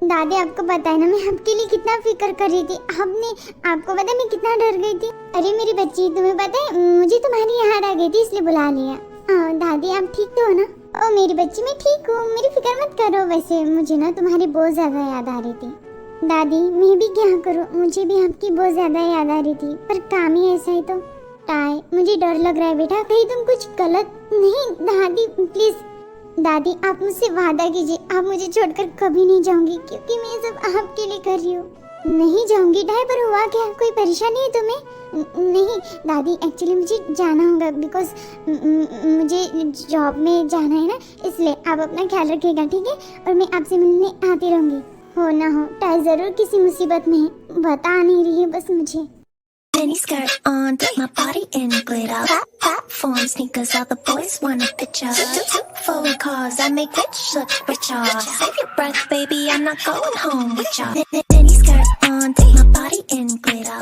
दादी आपको पता है ना मैं आपके लिए कितना फिक्र कर रही थी। आपने आपको पता है मैं कितना डर गई थी। अरे मेरी बच्ची, तुम्हें पता है मुझे तुम्हारी याद आ गई थी इसलिए बुला लिया। दादी आप ठीक तो हो ना? ओ मेरी बच्ची मैं ठीक हूँ, मेरी फिक्र मत करो। वैसे मुझे ना तुम्हारी बहुत ज्यादा याद आ रही थी। दादी मैं भी क्या करूँ, मुझे भी आपकी बहुत ज्यादा याद आ रही थी, पर काम ही ऐसा है। तो टाई मुझे डर लग रहा है बेटा, कहीं तुम कुछ गलत नहीं। दादी प्लीज, दादी आप मुझसे वादा कीजिए आप मुझे छोड़कर कभी नहीं जाऊंगी, क्योंकि मैं ये सब आपके लिए कर रही हूँ। नहीं जाऊंगी टाई, पर हुआ क्या, कोई परेशानी है तुम्हें? नहीं दादी, एक्चुअली मुझे जाना होगा बिकॉज मुझे जॉब में जाना है ना, इसलिए आप अपना ख्याल रखिएगा ठीक है। और मैं आपसे मिलने आती रहूंगी। हो ना हो टाई जरूर किसी मुसीबत में है, बता नहीं रही है बस मुझे। Mini skirt on, dip my body in glitter. Platform sneakers, all the boys want a picture. Two foreign cars, I make rich look richer. Save your breath, baby, I'm not going home with ya. Mini skirt on, dip my body in glitter.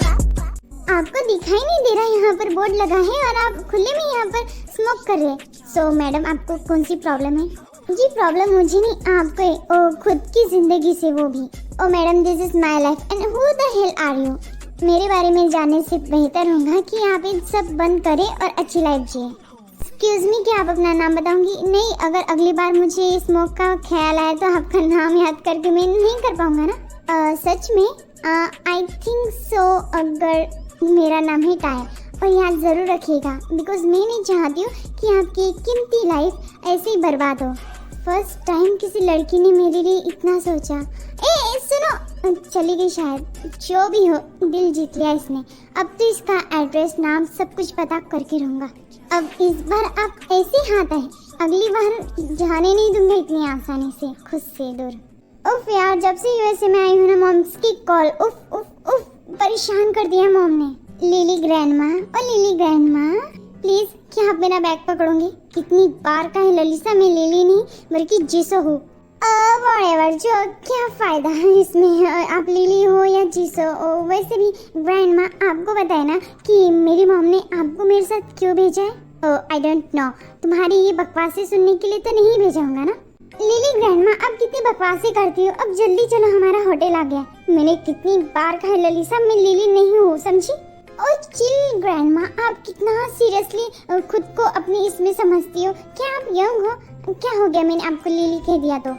आपको दिखाई नहीं दे रहा यहाँ पर board लगा है और आप खुले में यहाँ पर स्मोक कर रहे हैं। सो मैडम आपको कौन सी प्रॉब्लम है? जी प्रॉब्लम मुझे नहीं आपको है, ओ खुद की जिंदगी से वो भी। Oh madam this is my life and who the hell are you? मेरे बारे में जानने से बेहतर होगा कि आप इन सब बंद करें और अच्छी लाइफ जिए। एक्सक्यूज मी, क्या आप अपना नाम बताऊंगी? नहीं, अगर अगली बार मुझे स्मोक का ख्याल आए तो आपका नाम याद करके मैं नहीं कर पाऊंगा ना। सच में आई थिंक सो। अगर मेरा नाम है टाई, और याद ज़रूर रखिएगा बिकॉज मैं नहीं चाहती हूँ कि आपकी कीमती लाइफ ऐसे ही बर्बाद हो। फर्स्ट टाइम किसी लड़की ने मेरे लिए इतना सोचा। ए सुनो, चली गई शायद। जो भी हो, दिल जीत लिया इसने। अब तो इसका एड्रेस नाम सब कुछ पता करके रहूँगा। अब इस बार आप ऐसे हाथ आए, अगली बार जाने नहीं दूंगा इतनी आसानी से खुद से दूर। उफ यार, जब से यूएसए में आई हूँ ना मॉम्स की कॉल उफ उफ उफ परेशान कर दिया मॉम ने। लिली ग्रैंडमा, और लिली ग्रैंडमा प्लीज क्या आप मेरा बैग पकड़ोगे? कितनी बार का है ललिसा, मैं लिली नहीं बल्कि जीसो हूँ। व्हाटएवर, जो क्या फायदा है इसमें, आप लिली हो या जीसो हो। वैसे भी ग्रैंडमा आपको पता है ना कि मेरी मॉम ने आपको मेरे साथ क्यों भेजा है? आई डोंट नो, तुम्हारी ये बकवासें सुनने के लिए तो नहीं भेजा होगा ना। लिली ग्रैंडमा आप कितनी बकवासें करती हो, अब जल्दी चलो हमारा होटल आ गया। मैंने कितनी बार कहा ललिसा मैं लिली नहीं हूँ, समझी? और चिल ग्रैंडमा, आप कितना सीरियसली खुद को अपनी इसमें समझती हो। क्या आप यंग हो? क्या हो गया मैंने आपको लिली कह दिया तो?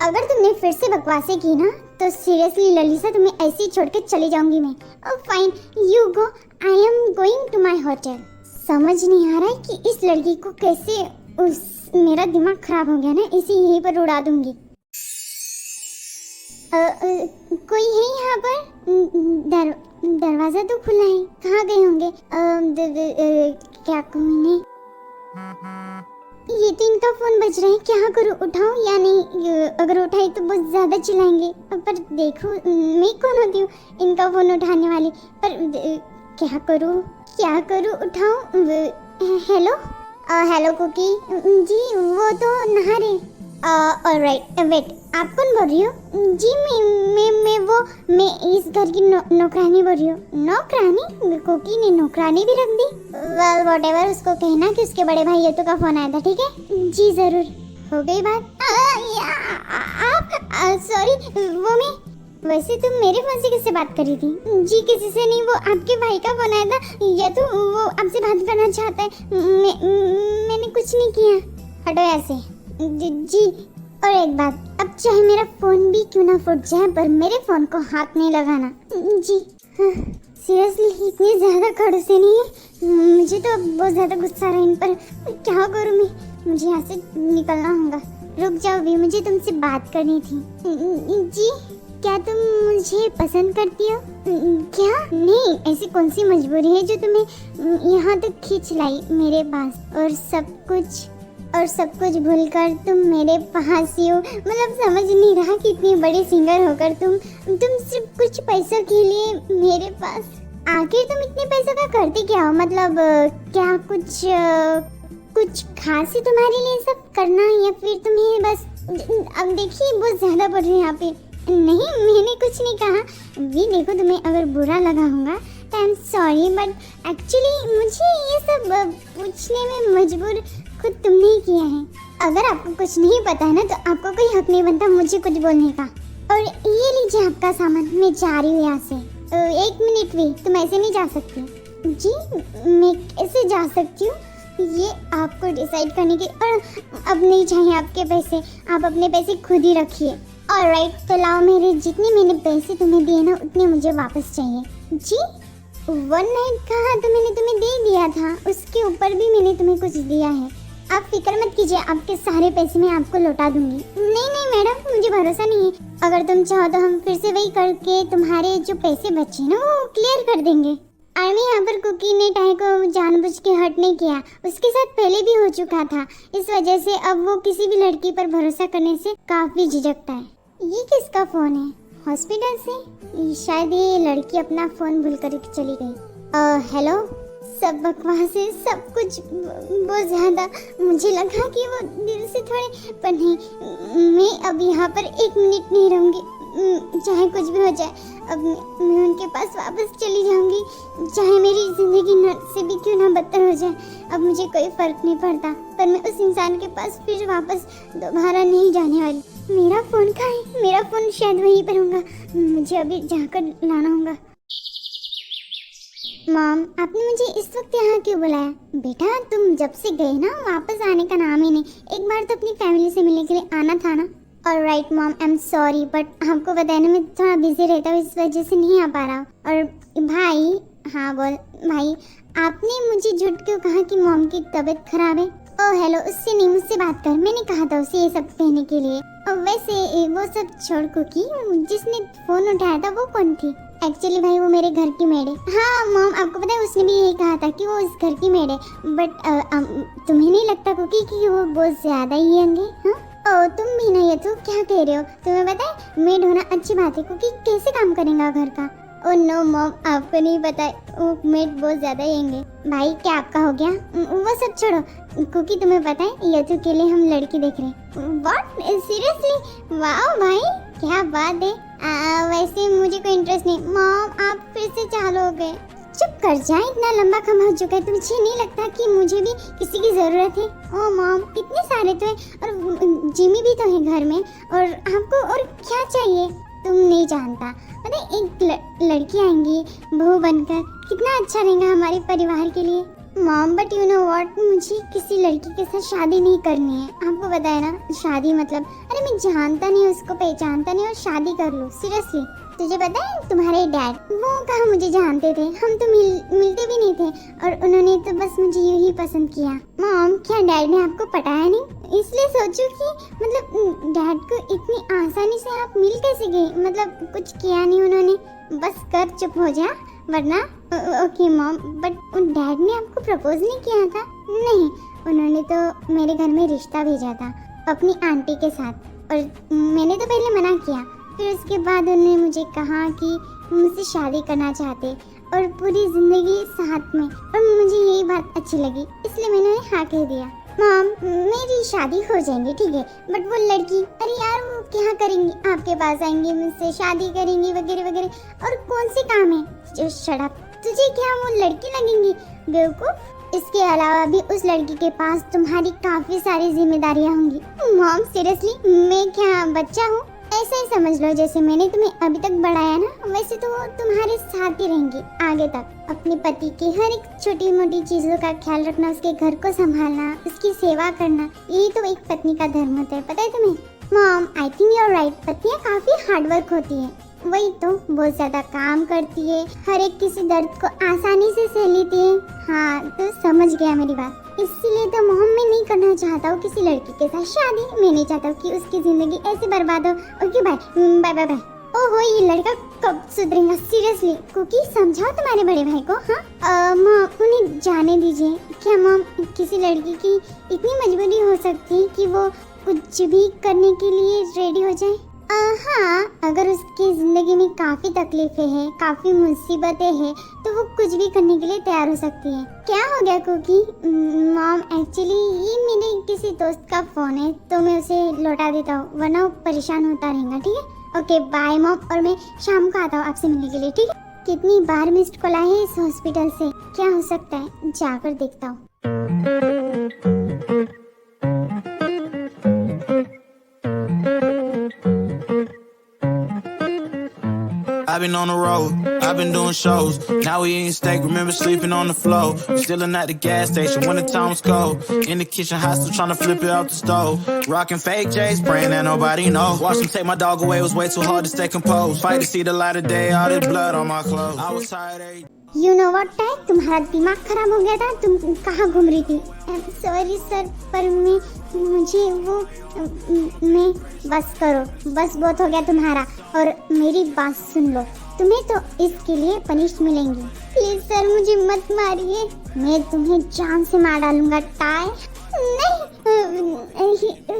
अगर तुमने फिर से बकवासें की ना तो सीरियसली ललिसा तुम्हें ऐसे ही छोड़ के चली जाऊंगी मैं। Oh fine, you go, I am going to my hotel. समझ नहीं आ रहा है कि इस लड़की को कैसे मेरा दिमाग खराब हो गया ना, इसे यहीं पर उड़ा दूंगी। कोई है यहाँ पर? दरवाजा तो खुला है, कहाँ गए होंगे? क्या कहूँ इन्हें? ये तो इनका फोन बज रहा है, क्या करूँ, उठाऊं या नहीं? अगर उठाई तो बहुत ज्यादा चिल्लाएंगे, पर देखो मैं कौन होती हूँ इनका फोन उठाने वाली। पर क्या करूँ उठाऊं? हेलो हेलो कुकी जी, वो तो नहा रहे। ऑलराइट वेट, आप कौन बोल रही हो? जी मैं इस घर की नौकरानी बोल रही हूँ। नौकरानी? कुकी ने नौकरानी भी रख दी? वेल व्हाटएवर, उसको कहना कि उसके बड़े भाई येतु का फोन आया था, ठीक है? जी जरूर, हो गई बात। आप सॉरी, वो मैं वैसे तुम मेरे फोन से किससे बात कर रही थी? जी किसी से नहीं, वो आपके भाई का फोन आया था, या तो वो आपसे बात करना चाहता है। मैंने कुछ नहीं किया, हटो ऐसे। जी और एक बात, अब चाहे मेरा फोन भी क्यों ना फूट जाए पर मेरे फोन को हाथ नहीं लगाना। जी सीरियसली इतनी ज्यादा खड़ूसे नहीं है, मुझे तो बहुत ज्यादा गुस्सा आ रहा है इन पर। क्या करूँ मैं, मुझे यहाँ से निकलना होगा। रुक जाओ भी, मुझे तुमसे बात करनी थी। जी क्या तुम मुझे पसंद करती हो? क्या? नहीं, ऐसी कौन सी मजबूरी है जो तुम्हें यहाँ तक खींच लाई मेरे पास, और सब कुछ भूलकर तुम मेरे पास ही हो? मतलब समझ नहीं रहा कि इतनी बड़ी सिंगर होकर तुम सिर्फ कुछ पैसों के लिए मेरे पास। आखिर तुम इतने पैसों का करती क्या हो? मतलब क्या कुछ खास ही तुम्हारे लिए सब करना, या फिर तुम्हें बस? अब देखिए बहुत ज्यादा बढ़ रही है यहाँ पे। नहीं मैंने कुछ नहीं कहा। भी देखो तुम्हें अगर बुरा लगा होगा तो I am sorry, but actually मुझे ये सब पूछने में मजबूर खुद तुमने ही किया है। अगर आपको कुछ नहीं पता है ना तो आपको कोई हक नहीं बनता मुझे कुछ बोलने का। और ये लीजिए आपका सामान, मैं जा रही हूँ यहाँ से। 1 मिनट भी, तुम ऐसे नहीं जा सकती। जी मैं कैसे जा सकती हूँ, ये आपको डिसाइड करने की। और अब नहीं चाहिए आपके पैसे, आप अपने पैसे खुद ही रखिए। ऑलराइट, तो लाओ, मेरे जितने मैंने पैसे तुम्हें दिए ना उतने मुझे वापस चाहिए। जी 1 नाइट कहा तो मैंने तुम्हें दे दिया था, उसके ऊपर भी मैंने तुम्हें कुछ दिया है। आप फिक्र मत कीजिए, आपके सारे पैसे मैं आपको लौटा दूंगी। नहीं नहीं मैडम, मुझे भरोसा नहीं है। अगर तुम चाहो तो हम फिर से वही करके तुम्हारे जो पैसे बचे ना वो क्लियर कर देंगे। आर्मी यहाँ पर कुकी ने टाई को जानबूझ के हर्ट नहीं किया, उसके साथ पहले भी हो चुका था। इस वजह से अब वो किसी भी लड़की पर भरोसा करने से काफी झिझकता है। ये किसका फोन है? हॉस्पिटल से? शायद ये लड़की अपना फोन भूल कर चली गई। हेलो, सब बकवास है, सब कुछ बहुत ज्यादा। मुझे लगा कि वो दिल से थोड़े, पर नहीं, मैं अब यहाँ पर 1 मिनट नहीं रहूँगी। चाहे कुछ भी हो जाए, अब मैं उनके पास वापस चली जाऊंगी, चाहे मेरी जिंदगी न से भी क्यों ना बदतर हो जाए। अब मुझे कोई फर्क नहीं पड़ता, पर मैं उस इंसान के पास फिर वापस दोबारा नहीं जाने वाली। मेरा फोन कहाँ है? मेरा फोन शायद वहीं पर होगा, मुझे अभी जाकर लाना होगा। मॉम, आपने मुझे इस वक्त यहाँ क्यों बुलाया? बेटा तुम जब से गए ना वापस आने का नाम ही नहीं। एक बार तो अपनी फैमिली से मिलने के लिए आना था ना। Alright mom, I am sorry, but आपको बताया ना मैं थोड़ा बिजी रहता हूँ, इस वजह से नहीं आ पा रहा हूँ। और भाई, हाँ बोल भाई, आपने मुझे झूठ क्यों कहा कि मॉम की तबीयत खराब है? ओह हेलो, उससे नहीं मुझसे बात कर, मैंने कहा था उसे ये सब कहने के लिए। और वैसे वो सब छोड़ कुकी, जिसने फोन उठाया था वो कौन थी? एक्चुअली भाई वो मेरे घर की मेड है। हाँ मॉम, आपको पता है उसने भी यही कहा था कि वो इस घर की मेड है, बट तुम्हें नहीं लगता कुकी कि वो बहुत ज्यादा ही होंगे? हाँ ओ तुम भी नहीं है तो क्या कह रहे हो? तुम्हें पता है मेड होना अच्छी बात है, क्योंकि कैसे काम करेगा घर का। ओ नो मॉम, आपको नहीं पता है वो मेड बहुत ज्यादा होंगे। भाई क्या आपका हो गया? वो सब छोड़ो, क्योंकि तुम्हें पता है यथु के लिए हम लड़की देख रहे हैं। What, seriously? वाओ भाई क्या बात है। वैसे मुझे कोई इंटरेस्ट नहीं। मॉम आप फिर से चालू हो गए। चुप कर जा, इतना लंबा कम हो चुका है, तुझे नहीं लगता कि मुझे भी किसी की जरूरत है? ओ मॉम, इतने सारे तो है, और जिमी भी तो है घर में, और आपको और क्या चाहिए? तुम नहीं जानता, पता है एक लड़की आएंगी बहू बनकर, कितना अच्छा रहेगा हमारे परिवार के लिए। Mom but you know what, मुझे किसी लड़की के साथ शादी नहीं करनी है। आपको पता है ना शादी मतलब, अरे मैं जानता नहीं उसको, पहचानता नहीं और शादी कर लूँ? सीरियसली? तुझे पता है तुम्हारे डैड, वो कहाँ मुझे जानते थे, हम तो मिलते भी नहीं थे, और उन्होंने तो बस मुझे यूं ही पसंद किया। मॉम क्या डैड ने आपको पटाया नहीं? इसलिए सोचो कि मतलब डैड को इतनी आसानी से आप मिल कैसे गए? मतलब कुछ किया नहीं उन्होंने? बस कर चुप हो जा, वरना ओके मॉम, बट डैड ने आपको प्रपोज नहीं किया था? नहीं, उन्होंने तो मेरे घर में रिश्ता भेजा था अपनी आंटी के साथ, और मैंने तो पहले मना किया, फिर उसके बाद उन्होंने मुझे कहा कि मुझसे शादी करना चाहते और पूरी जिंदगी साथ में, और मुझे यही बात अच्छी लगी, इसलिए मैंने उन्हें हाँ कह दिया। मॉम मेरी शादी हो जाएंगी ठीक है, बट वो लड़की, अरे यार वो क्या करेंगी? आपके पास आएंगी, मुझसे शादी करेंगी वगैरह वगैरह, और कौन से काम है? जो शराब, तुझे क्या वो लड़की लगेंगी बेवकूफ? इसके अलावा भी उस लड़की के पास तुम्हारी काफी सारी जिम्मेदारियां होंगी। मॉम सीरियसली, मैं क्या बच्चा हूँ? ऐसा ही समझ लो जैसे मैंने तुम्हें अभी तक बढ़ाया ना, वैसे तो वो तुम्हारे साथ ही रहेंगी आगे तक। अपने पति की हर एक छोटी मोटी चीजों का ख्याल रखना, उसके घर को संभालना, उसकी सेवा करना, यही तो एक पत्नी का धर्म होता है, पता है तुम्हें? Mom I think you are right, पत्नियां काफी हार्डवर्क होती हैं, वही तो बहुत ज्यादा काम करती है, हर एक किसी दर्द को आसानी से सह लेती है। हाँ तो समझ गया मेरी बात, इसीलिए तो मॉम मैं नहीं करना चाहता हूँ किसी लड़की के साथ शादी। मैं नहीं चाहता हूँ कि उसकी जिंदगी ऐसे बर्बाद हो। Okay bye bye bye bye. ओहो ये लड़का कब सुधरेगा? सीरियसली कुकी समझाओ तुम्हारे बड़े भाई को। हाँ मॉम उन्हें जाने दीजिए। क्या मॉम किसी लड़की की इतनी मजबूरी हो सकती है कि वो कुछ भी करने के लिए रेडी हो जाए? हाँ, अगर उसकी जिंदगी में काफी तकलीफें हैं, काफी मुसीबतें हैं, तो वो कुछ भी करने के लिए तैयार हो सकती है। क्या हो गया कुकी? मॉम एक्चुअली ये मेरे किसी दोस्त का फोन है, तो मैं उसे लौटा देता हूँ, वरना वो परेशान होता रहेगा। ठीक है ओके बाय मॉम, और मैं शाम को आता हूँ आपसे मिलने के लिए। ठीक है? कितनी बार मिस्ड कॉल आई है इस हॉस्पिटल से, क्या हो सकता है, जाकर देखता हूँ। I've been on the road, I've been doing shows. Now we eating steak, remember sleeping on the floor. Stealing at the gas station when the time was cold. In the kitchen, hot still trying to flip it out the stove. Rocking fake J's, praying that nobody knows. Watch them take my dog away, it was way too hard to stay composed. Fight to see the light of day, all this blood on my clothes. I was tired every You know what tag, तुम्हारा दिमाग खराब हो गया था, तुम कहाँ घूम रही थी? सॉरी सर, पर मुझे वो मैं बस करो, बस बहुत हो गया तुम्हारा, और मेरी बात सुन लो, तुम्हें तो इसके लिए पनिश मिलेंगी। प्लीज सर मुझे मत मारिए, मैं तुम्हें जान से मार डालूंगा। टाई नहीं,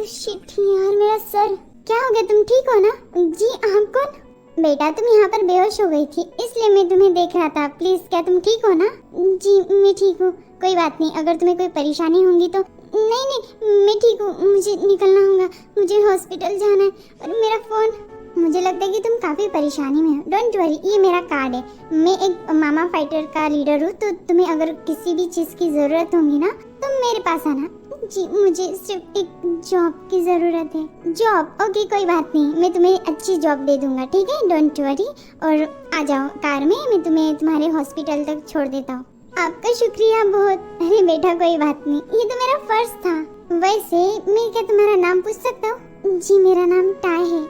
शिट यार मेरा सर, क्या हो गया, तुम ठीक हो ना? जी आप कौन? बेटा तुम यहाँ पर बेहोश हो गई थी, इसलिए मैं तुम्हें देख रहा था। प्लीज क्या तुम ठीक हो ना? जी मैं ठीक हूँ, कोई बात नहीं, अगर तुम्हें कोई परेशानी होगी तो। नहीं मैं ठीक हूँ, मुझे निकलना होगा, मुझे हॉस्पिटल जाना है। और मेरा फोन, मुझे लगता है कि तुम काफी परेशानी में हो। डोंट वरी, ये मेरा कार्ड है, मैं एक मामा फाइटर का लीडर हूँ, तो तुम्हें अगर किसी भी चीज की जरूरत होगी ना तो मेरे पास आना। जी मुझे सिर्फ एक जॉब की जरूरत है। जॉब? ओके कोई बात नहीं, मैं तुम्हें अच्छी जॉब दे दूंगा, ठीक है, डोंट वरी। और आ जाओ कार में, मैं तुम्हें तुम्हारे हॉस्पिटल तक छोड़ देता हूँ। आपका शुक्रिया बहुत। अरे बेटा कोई बात नहीं, ये तो मेरा फर्ज था। वैसे मैं क्या तुम्हारा नाम पूछ सकता हूँ? जी मेरा नाम टाई है।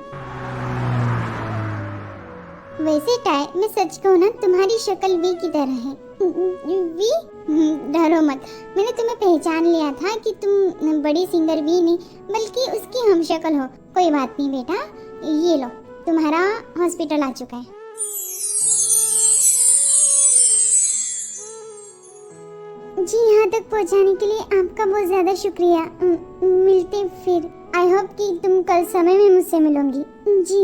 वैसे टाई, मैं सच कहूँ ना, तुम्हारी शक्ल वी की तरह है। वी? डरो मत, मैंने तुम्हें पहचान लिया था कि तुम बड़ी सिंगर वी नहीं बल्कि उसकी हम शक्ल हो। कोई बात नहीं बेटा, ये लो तुम्हारा हॉस्पिटल आ चुका है। जी यहाँ तक पहुँचाने के लिए आपका बहुत ज्यादा शुक्रिया। मिलते फिर। आई होप कि तुम कल समय में मुझसे मिलोगी। जी।